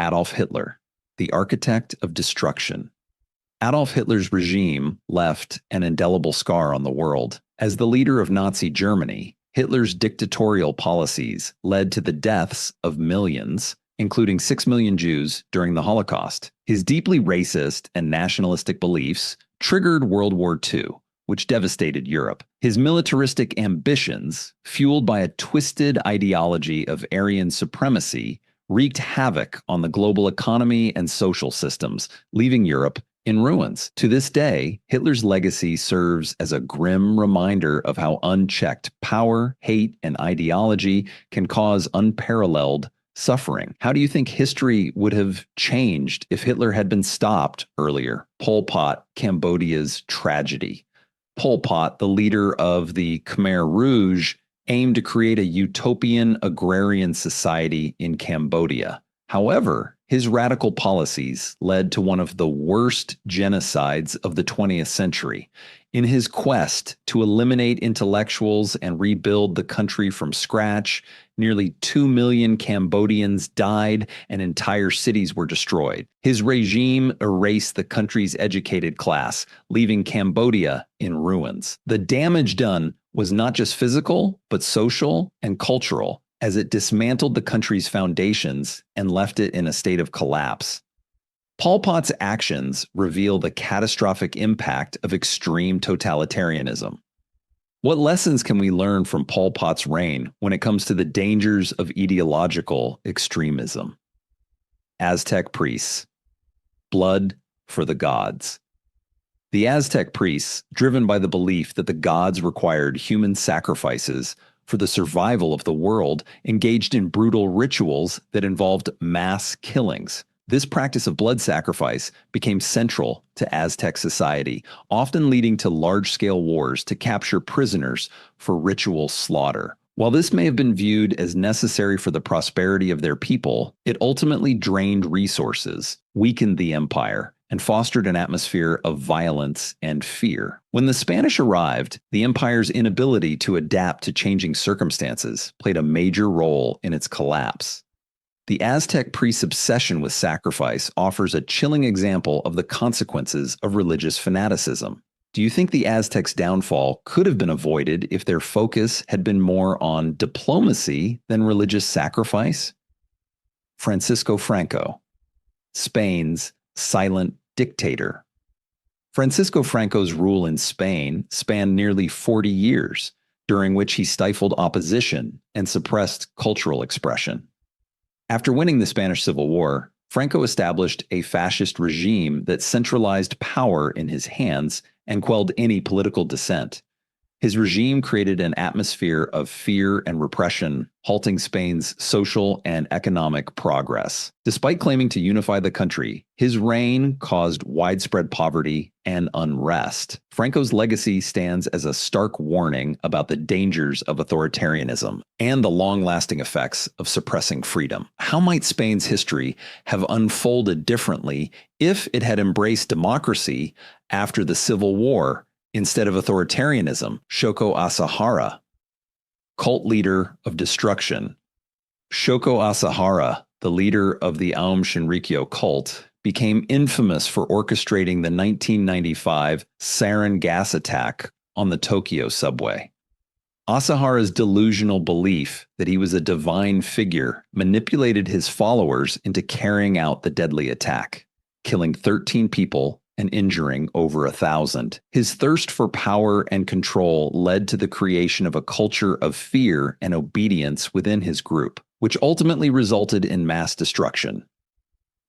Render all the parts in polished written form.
Adolf Hitler, the architect of destruction. Adolf Hitler's regime left an indelible scar on the world. As the leader of Nazi Germany, Hitler's dictatorial policies led to the deaths of millions, including 6 million Jews during the Holocaust. His deeply racist and nationalistic beliefs triggered World War II, which devastated Europe. His militaristic ambitions, fueled by a twisted ideology of Aryan supremacy, wreaked havoc on the global economy and social systems, leaving Europe in ruins. To this day, Hitler's legacy serves as a grim reminder of how unchecked power, hate, and ideology can cause unparalleled suffering. How do you think history would have changed if Hitler had been stopped earlier? Pol Pot, Cambodia's tragedy. Pol Pot, the leader of the Khmer Rouge, aimed to create a utopian agrarian society in Cambodia. However, his radical policies led to one of the worst genocides of the 20th century. In his quest to eliminate intellectuals and rebuild the country from scratch, nearly 2 million Cambodians died and entire cities were destroyed. His regime erased the country's educated class, leaving Cambodia in ruins. The damage done was not just physical, but social and cultural, as it dismantled the country's foundations and left it in a state of collapse. Pol Pot's actions reveal the catastrophic impact of extreme totalitarianism. What lessons can we learn from Pol Pot's reign when it comes to the dangers of ideological extremism? Aztec priests. Blood for the gods. The Aztec priests, driven by the belief that the gods required human sacrifices for the survival of the world, engaged in brutal rituals that involved mass killings. This practice of blood sacrifice became central to Aztec society, often leading to large-scale wars to capture prisoners for ritual slaughter. While this may have been viewed as necessary for the prosperity of their people, it ultimately drained resources, weakened the empire, and fostered an atmosphere of violence and fear. When the Spanish arrived, the empire's inability to adapt to changing circumstances played a major role in its collapse. The Aztec priest's obsession with sacrifice offers a chilling example of the consequences of religious fanaticism. Do you think the Aztecs' downfall could have been avoided if their focus had been more on diplomacy than religious sacrifice? Francisco Franco, Spain's silent dictator. Francisco Franco's rule in Spain spanned nearly 40 years, during which he stifled opposition and suppressed cultural expression. After winning the Spanish Civil War, Franco established a fascist regime that centralized power in his hands and quelled any political dissent. His regime created an atmosphere of fear and repression, halting Spain's social and economic progress. Despite claiming to unify the country, his reign caused widespread poverty and unrest. Franco's legacy stands as a stark warning about the dangers of authoritarianism and the long-lasting effects of suppressing freedom. How might Spain's history have unfolded differently if it had embraced democracy after the Civil War instead of authoritarianism? Shoko Asahara, cult leader of destruction. Shoko Asahara, the leader of the Aum Shinrikyo cult, became infamous for orchestrating the 1995 sarin gas attack on the Tokyo subway. Asahara's delusional belief that he was a divine figure manipulated his followers into carrying out the deadly attack, killing 13 people and injuring over 1,000. His thirst for power and control led to the creation of a culture of fear and obedience within his group, which ultimately resulted in mass destruction.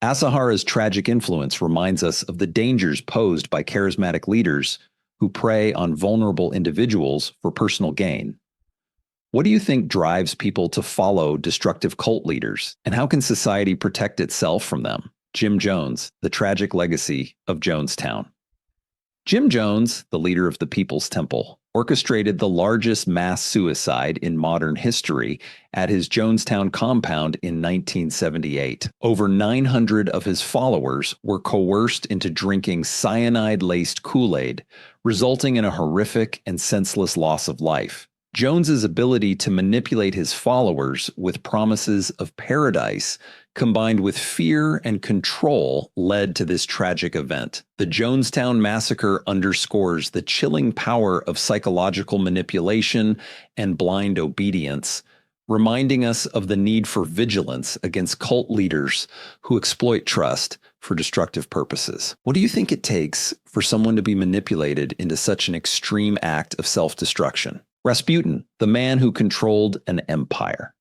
Asahara's tragic influence reminds us of the dangers posed by charismatic leaders who prey on vulnerable individuals for personal gain. What do you think drives people to follow destructive cult leaders, and how can society protect itself from them? Jim Jones, the tragic legacy of Jonestown. Jim Jones, the leader of the People's Temple, orchestrated the largest mass suicide in modern history at his Jonestown compound in 1978. Over 900 of his followers were coerced into drinking cyanide-laced Kool-Aid, resulting in a horrific and senseless loss of life. Jones's ability to manipulate his followers with promises of paradise combined with fear and control led to this tragic event. The Jonestown Massacre underscores the chilling power of psychological manipulation and blind obedience, reminding us of the need for vigilance against cult leaders who exploit trust for destructive purposes. What do you think it takes for someone to be manipulated into such an extreme act of self-destruction? Rasputin, the man who controlled an empire.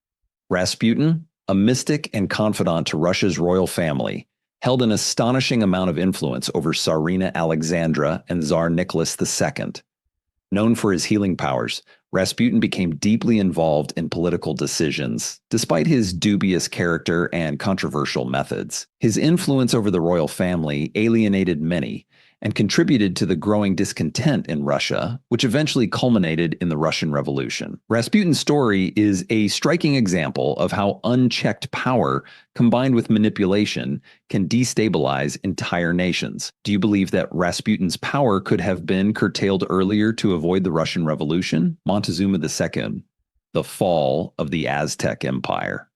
Rasputin, a mystic and confidant to Russia's royal family, held an astonishing amount of influence over Tsarina Alexandra and Tsar Nicholas II. Known for his healing powers, Rasputin became deeply involved in political decisions, despite his dubious character and controversial methods. His influence over the royal family alienated many and contributed to the growing discontent in Russia, which eventually culminated in the Russian Revolution. Rasputin's story is a striking example of how unchecked power combined with manipulation can destabilize entire nations. Do you believe that Rasputin's power could have been curtailed earlier to avoid the Russian Revolution? Montezuma II, the fall of the Aztec Empire.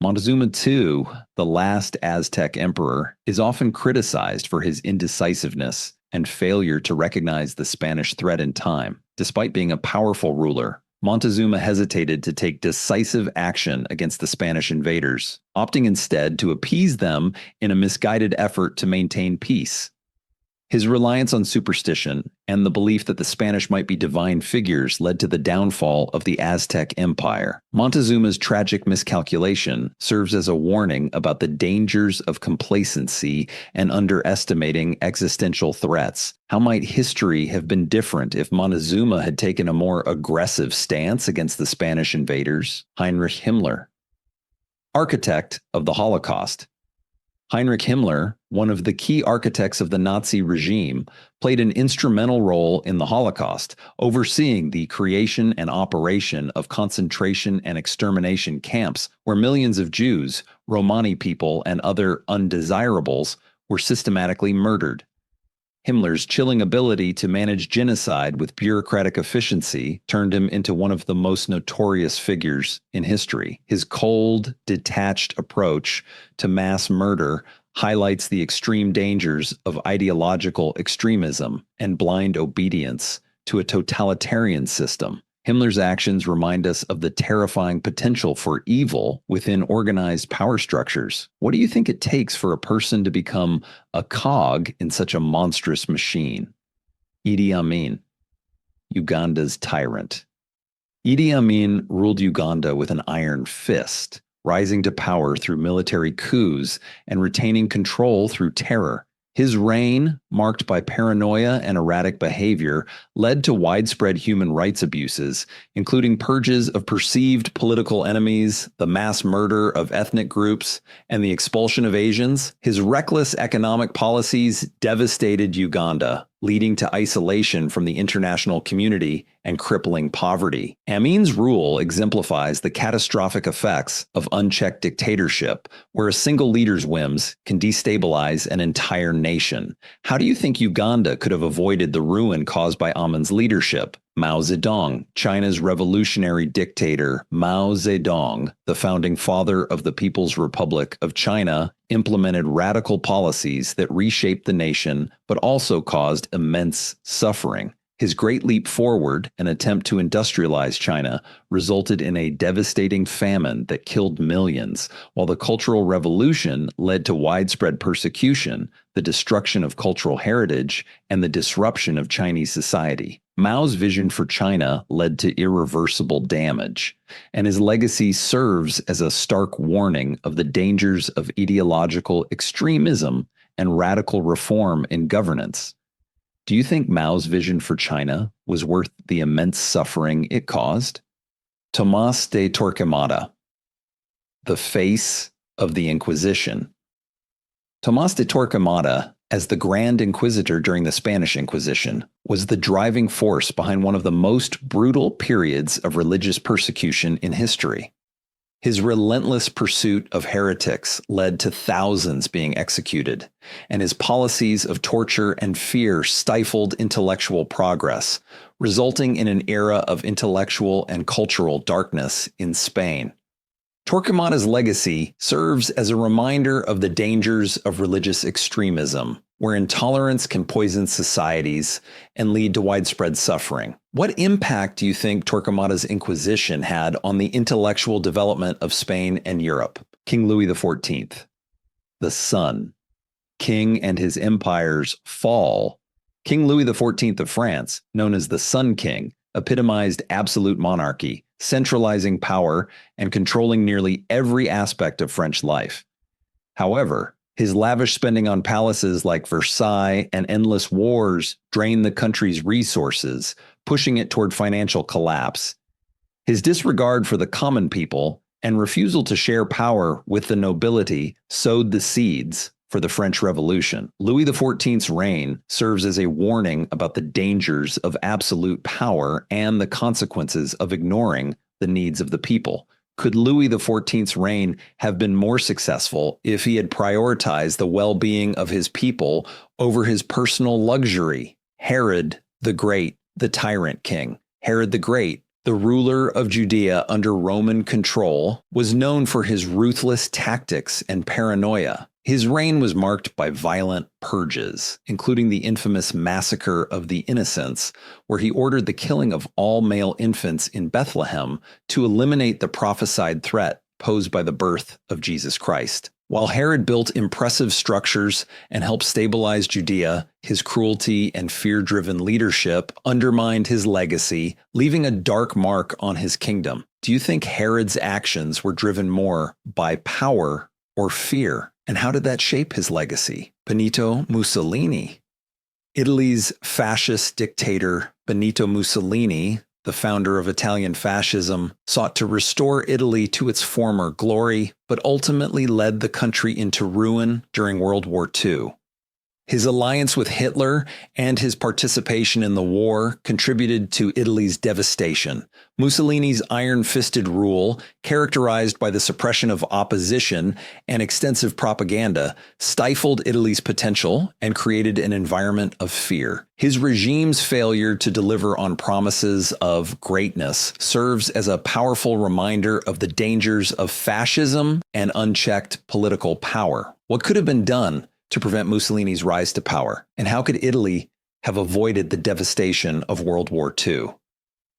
Montezuma II, the last Aztec emperor, is often criticized for his indecisiveness and failure to recognize the Spanish threat in time. Despite being a powerful ruler, Montezuma hesitated to take decisive action against the Spanish invaders, opting instead to appease them in a misguided effort to maintain peace. His reliance on superstition and the belief that the Spanish might be divine figures led to the downfall of the Aztec Empire. Montezuma's tragic miscalculation serves as a warning about the dangers of complacency and underestimating existential threats. How might history have been different if Montezuma had taken a more aggressive stance against the Spanish invaders? Heinrich Himmler, architect of the Holocaust. Heinrich Himmler, one of the key architects of the Nazi regime, played an instrumental role in the Holocaust, overseeing the creation and operation of concentration and extermination camps where millions of Jews, Romani people, and other undesirables were systematically murdered. Himmler's chilling ability to manage genocide with bureaucratic efficiency turned him into one of the most notorious figures in history. His cold, detached approach to mass murder highlights the extreme dangers of ideological extremism and blind obedience to a totalitarian system. Himmler's actions remind us of the terrifying potential for evil within organized power structures. What do you think it takes for a person to become a cog in such a monstrous machine? Idi Amin, Uganda's tyrant. Idi Amin ruled Uganda with an iron fist, rising to power through military coups and retaining control through terror. His reign, marked by paranoia and erratic behavior, led to widespread human rights abuses, including purges of perceived political enemies, the mass murder of ethnic groups, and the expulsion of Asians. His reckless economic policies devastated Uganda, leading to isolation from the international community and crippling poverty. Amin's rule exemplifies the catastrophic effects of unchecked dictatorship, where a single leader's whims can destabilize an entire nation. How do you think Uganda could have avoided the ruin caused by Amin's leadership? Mao Zedong, China's revolutionary dictator Mao Zedong, the founding father of the People's Republic of China, implemented radical policies that reshaped the nation but also caused immense suffering. His Great Leap Forward, an attempt to industrialize China, resulted in a devastating famine that killed millions, while the Cultural Revolution led to widespread persecution, the destruction of cultural heritage, and the disruption of Chinese society. Mao's vision for China led to irreversible damage, and his legacy serves as a stark warning of the dangers of ideological extremism and radical reform in governance. Do you think Mao's vision for China was worth the immense suffering it caused? Tomás de Torquemada, the face of the Inquisition. Tomás de Torquemada, as the Grand Inquisitor during the Spanish Inquisition, was the driving force behind one of the most brutal periods of religious persecution in history. His relentless pursuit of heretics led to thousands being executed, and his policies of torture and fear stifled intellectual progress, resulting in an era of intellectual and cultural darkness in Spain. Torquemada's legacy serves as a reminder of the dangers of religious extremism, where intolerance can poison societies and lead to widespread suffering. What impact do you think Torquemada's Inquisition had on the intellectual development of Spain and Europe? King Louis XIV. The Sun. King and his empire's fall. King Louis XIV of France, known as the Sun King, epitomized absolute monarchy, centralizing power and controlling nearly every aspect of French life. However, his lavish spending on palaces like Versailles and endless wars drained the country's resources, pushing it toward financial collapse. His disregard for the common people and refusal to share power with the nobility sowed the seeds for the French Revolution. Louis XIV's reign serves as a warning about the dangers of absolute power and the consequences of ignoring the needs of the people. Could Louis XIV's reign have been more successful if he had prioritized the well-being of his people over his personal luxury? Herod the Great, the tyrant king. Herod the Great, the ruler of Judea under Roman control, was known for his ruthless tactics and paranoia. His reign was marked by violent purges, including the infamous massacre of the Innocents, where he ordered the killing of all male infants in Bethlehem to eliminate the prophesied threat posed by the birth of Jesus Christ. While Herod built impressive structures and helped stabilize Judea, his cruelty and fear-driven leadership undermined his legacy, leaving a dark mark on his kingdom. Do you think Herod's actions were driven more by power or fear? And how did that shape his legacy? Benito Mussolini. Italy's fascist dictator Benito Mussolini, the founder of Italian fascism, sought to restore Italy to its former glory, but ultimately led the country into ruin during World War II. His alliance with Hitler and his participation in the war contributed to Italy's devastation. Mussolini's iron-fisted rule, characterized by the suppression of opposition and extensive propaganda, stifled Italy's potential and created an environment of fear. His regime's failure to deliver on promises of greatness serves as a powerful reminder of the dangers of fascism and unchecked political power. What could have been done to prevent Mussolini's rise to power? And how could Italy have avoided the devastation of World War II?